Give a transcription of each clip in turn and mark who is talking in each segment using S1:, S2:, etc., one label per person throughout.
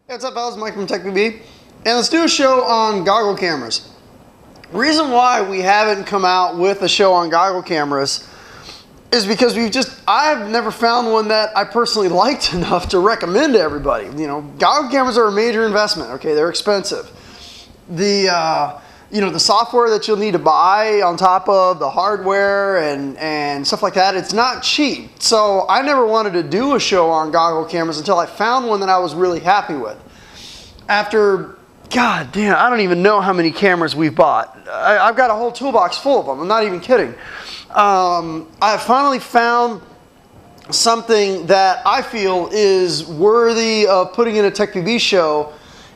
S1: Hey, what's up, fellas? Mike from TechBB, and let's do a show on goggle cameras. Reason why we haven't come out with a show on goggle cameras is because I've never found one that I personally liked enough to recommend to everybody. You know, goggle cameras are a major investment. Okay, they're expensive. The software that you'll need to buy on top of the hardware and stuff like that, it's not cheap. So I never wanted to do a show on goggle cameras until I found one that I was really happy with. After, god damn, I don't even know how many cameras we've bought. I've got a whole toolbox full of them. I'm not even kidding. I finally found something that I feel is worthy of putting in a TechBB show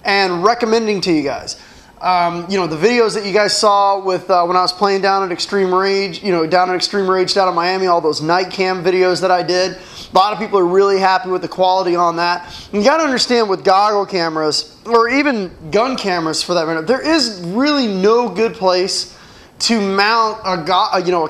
S1: and recommending to you guys. The videos that you guys saw with when I was playing down at Extreme Rage, down in Miami, all those night cam videos that I did. A lot of people are really happy with the quality on that. You got to understand, with goggle cameras, or even gun cameras for that matter, there is really no good place to mount a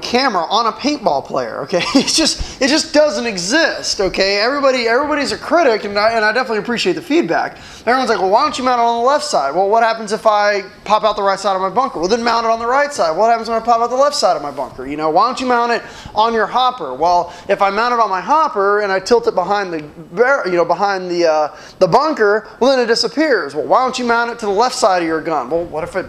S1: camera on a paintball player. Okay, it just doesn't exist. Okay, everybody's a critic, and I definitely appreciate the feedback. Everyone's like, well, why don't you mount it on the left side? Well, what happens if I pop out the right side of my bunker? Well, then mount it on the right side. What happens when I pop out the left side of my bunker? Why don't you mount it on your hopper? Well, if I mount it on my hopper and I tilt it behind the bunker, well, then it disappears. Well, why don't you mount it to the left side of your gun? Well, what if it,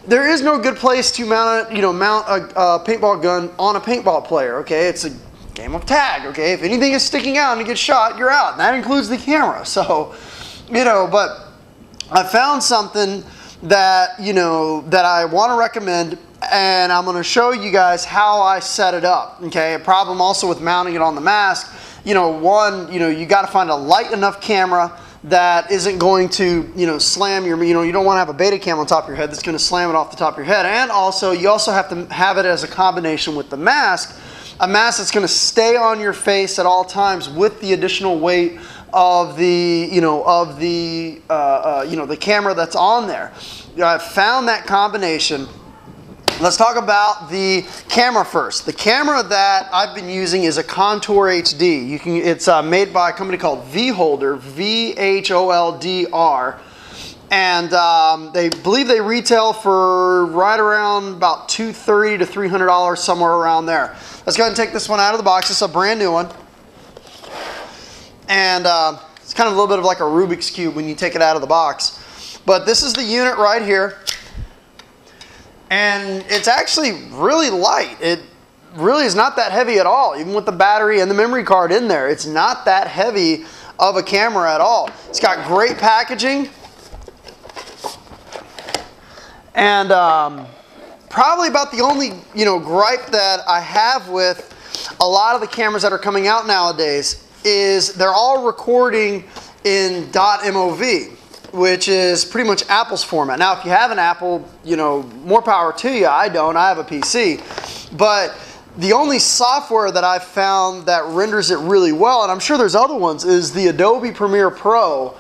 S1: there is no good place to mount a paintball gun on a paintball player. Okay, it's a game of tag. Okay, if anything is sticking out and you get shot, you're out. And that includes the camera. So, but I found something that that I want to recommend, and I'm going to show you guys how I set it up. Okay, a problem also with mounting it on the mask. You got to find a light enough camera that isn't going to, slam your, you don't want to have a beta cam on top of your head that's going to slam it off the top of your head. And also, you also have to have it as a combination with the mask, a mask that's going to stay on your face at all times with the additional weight of the, the camera that's on there. I found that combination. Let's talk about the camera first. The camera that I've been using is a Contour HD. It's made by a company called VHoldr, VHOLDR, and they believe they retail for right around about $230 to $300, somewhere around there. Let's go ahead and take this one out of the box. It's a brand new one, and it's kind of a little bit of like a Rubik's Cube when you take it out of the box. But this is the unit right here. And it's actually really light. It really is not that heavy at all, even with the battery and the memory card in there. It's not that heavy of a camera at all. It's got great packaging. And probably about the only gripe that I have with a lot of the cameras that are coming out nowadays is they're all recording in .mov, which is pretty much Apple's format. Now, if you have an Apple, more power to you. I don't. I have a PC. But the only software that I've found that renders it really well, and I'm sure there's other ones, is the Adobe Premiere Pro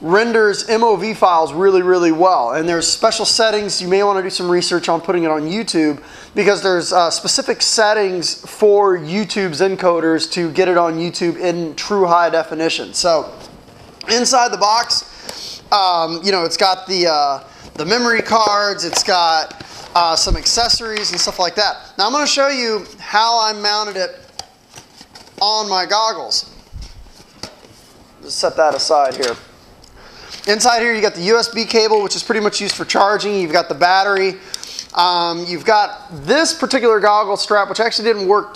S1: renders MOV files really, really well. And there's special settings. You may want to do some research on putting it on YouTube, because there's specific settings for YouTube's encoders to get it on YouTube in true high definition. So inside the box, it's got the memory cards, it's got some accessories and stuff like that. Now I'm going to show you how I mounted it on my goggles. Just set that aside here. Inside here you got the USB cable, which is pretty much used for charging. You've got the battery. You've got this particular goggle strap, which actually didn't work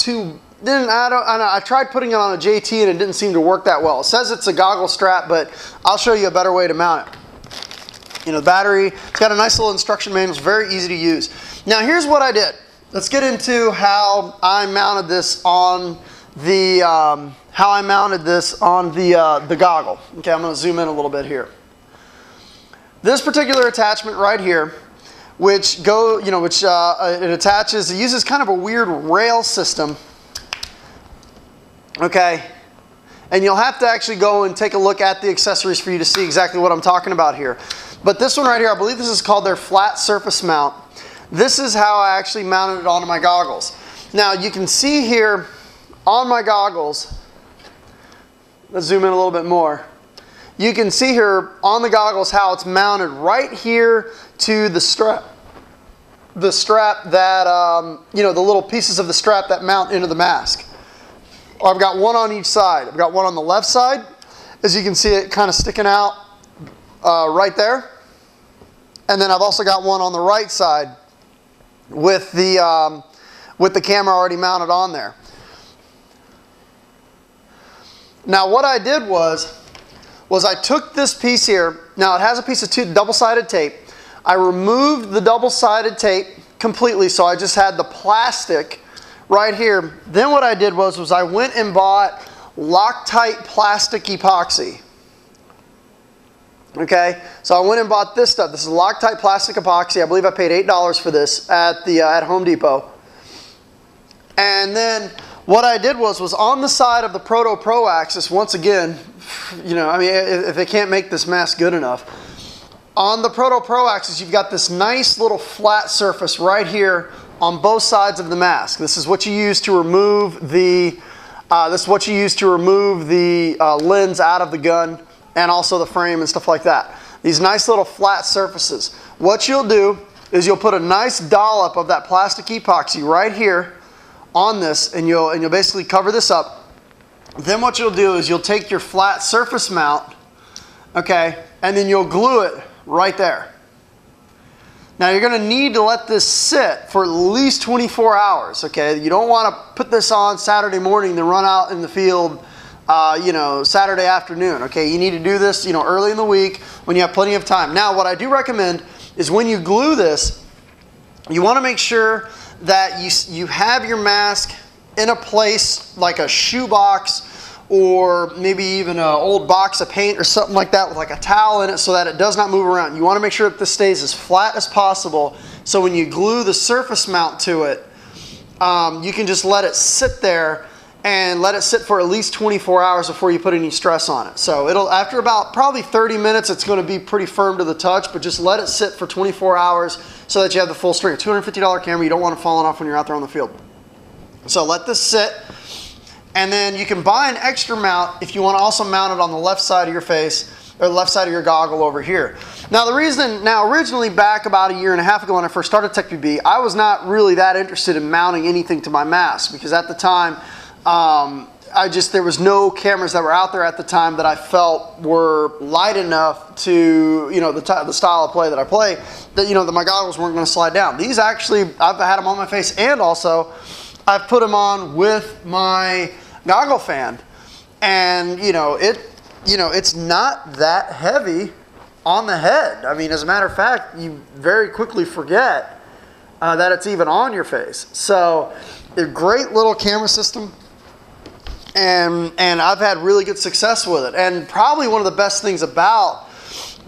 S1: I tried putting it on a JT and it didn't seem to work that well. It says it's a goggle strap, but I'll show you a better way to mount it. The battery, it's got a nice little instruction manual. It's very easy to use. Now here's what I did. Let's get into how I mounted this on the the goggle. Okay, I'm going to zoom in a little bit here. This particular attachment right here, it attaches, it uses kind of a weird rail system. Okay, and you'll have to actually go and take a look at the accessories for you to see exactly what I'm talking about here. But this one right here, I believe this is called their flat surface mount. This is how I actually mounted it onto my goggles. Now you can see here on my goggles, let's zoom in a little bit more. you can see here on the goggles how it's mounted right here to the strap. The strap that, you know, the little pieces of the strap that mount into the mask. I've got one on each side. I've got one on the left side. As you can see it kind of sticking out right there. And then I've also got one on the right side with the camera already mounted on there. Now what I did was I took this piece here. Now it has a piece of double-sided tape. I removed the double-sided tape completely, so I just had the plastic right here. Then what I did was I went and bought Loctite plastic epoxy. Okay, so I went and bought this stuff. This is Loctite plastic epoxy. I believe I paid $8 for this at Home Depot. And then what I did was on the side of the Proto Pro axis, once again, you know, I mean, if they can't make this mask good enough, on the Proto Pro axis, you've got this nice little flat surface right here on both sides of the mask. This is what you use to remove the lens out of the gun, and also the frame and stuff like that. These nice little flat surfaces. What you'll do is you'll put a nice dollop of that plastic epoxy right here on this, and you'll basically cover this up. Then what you'll do is you'll take your flat surface mount, okay, and then you'll glue it right there. Now you're going to need to let this sit for at least 24 hours, okay? You don't want to put this on Saturday morning then run out in the field, you know, Saturday afternoon, okay? You need to do this, you know, early in the week when you have plenty of time. Now what I do recommend is when you glue this, you want to make sure that you have your mask in a place like a shoebox, or maybe even an old box of paint or something like that with like a towel in it so that it does not move around. You want to make sure that this stays as flat as possible, so when you glue the surface mount to it, you can just let it sit there and let it sit for at least 24 hours before you put any stress on it. So it'll, after about probably 30 minutes, it's going to be pretty firm to the touch, but just let it sit for 24 hours so that you have the full strength. $250 camera, you don't want it falling off when you're out there on the field. So let this sit. And then you can buy an extra mount if you want to also mount it on the left side of your face, or the left side of your goggle over here. Now the reason, originally back about a year and a half ago when I first started TechPB, I was not really that interested in mounting anything to my mask, because at the time, there was no cameras that were out there at the time that I felt were light enough to, you know, the style of play that I play, that, you know, that my goggles weren't going to slide down. These actually, I've had them on my face, and also I've put them on with my goggle fan, and it's not that heavy on the head. I mean, as a matter of fact, you very quickly forget that it's even on your face. So a great little camera system, and I've had really good success with it. And probably one of the best things about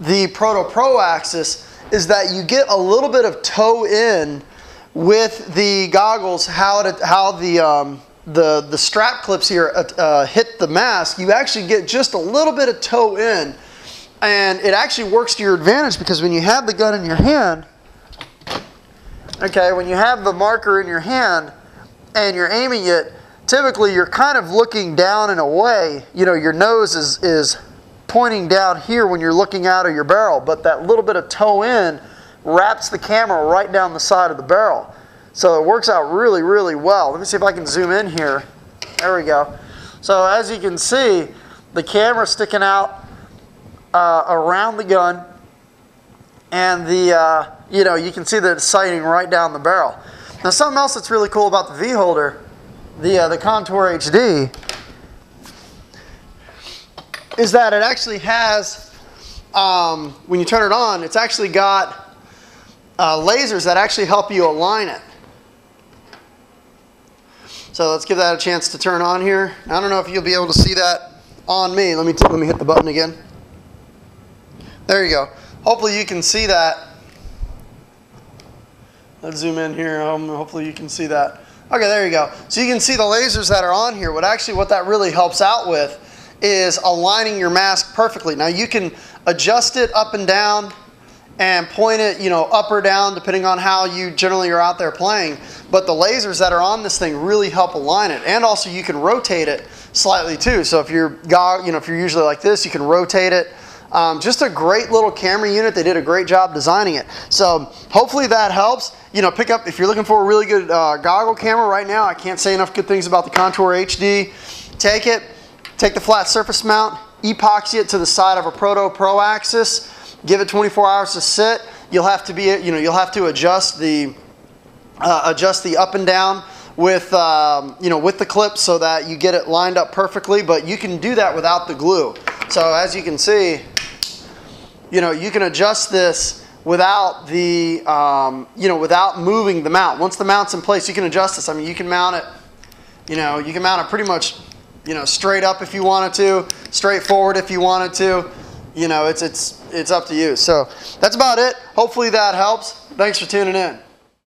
S1: the Proto Pro axis is that you get a little bit of toe in with the goggles, how the strap clips here hit the mask. You actually get just a little bit of toe in, and it actually works to your advantage, because when you have the gun in your hand, okay, when you have the marker in your hand and you're aiming it, typically you're kind of looking down and away. You know, your nose is pointing down here when you're looking out of your barrel, but that little bit of toe in wraps the camera right down the side of the barrel. So it works out really, really well. Let me see if I can zoom in here. There we go. So as you can see, the camera sticking out around the gun, and the you can see that it's sighting right down the barrel. Now something else that's really cool about the V holder, the Contour HD, is that it actually has, when you turn it on, it's actually got lasers that actually help you align it. So let's give that a chance to turn on here. I don't know if you'll be able to see that on me. Let me hit the button again. There you go. Hopefully you can see that. Let's zoom in here. Hopefully you can see that. Okay, there you go. So you can see the lasers that are on here. What that really helps out with is aligning your mask perfectly. Now you can adjust it up and down and point it, up or down, depending on how you generally are out there playing. But the lasers that are on this thing really help align it, and also you can rotate it slightly too. So if you're, if you're usually like this, you can rotate it Just a great little camera unit. They did a great job designing it. So hopefully that helps. You know, pick up, if you're looking for a really good goggle camera right now, I can't say enough good things about the Contour HD. Take it, take the flat surface mount, epoxy it to the side of a Proto Pro axis, give it 24 hours to sit. You'll have to be, you know, you'll have to adjust the up and down with, you know, with the clip so that you get it lined up perfectly, but you can do that without the glue. So as you can see, you know, you can adjust this without the, you know, without moving the mount. Once the mount's in place, you can adjust this. I mean, you can mount it, you know, you can mount it pretty much, you know, straight up if you wanted to, straight forward if you wanted to. You know, it's up to you. So that's about it. Hopefully that helps. Thanks for tuning in.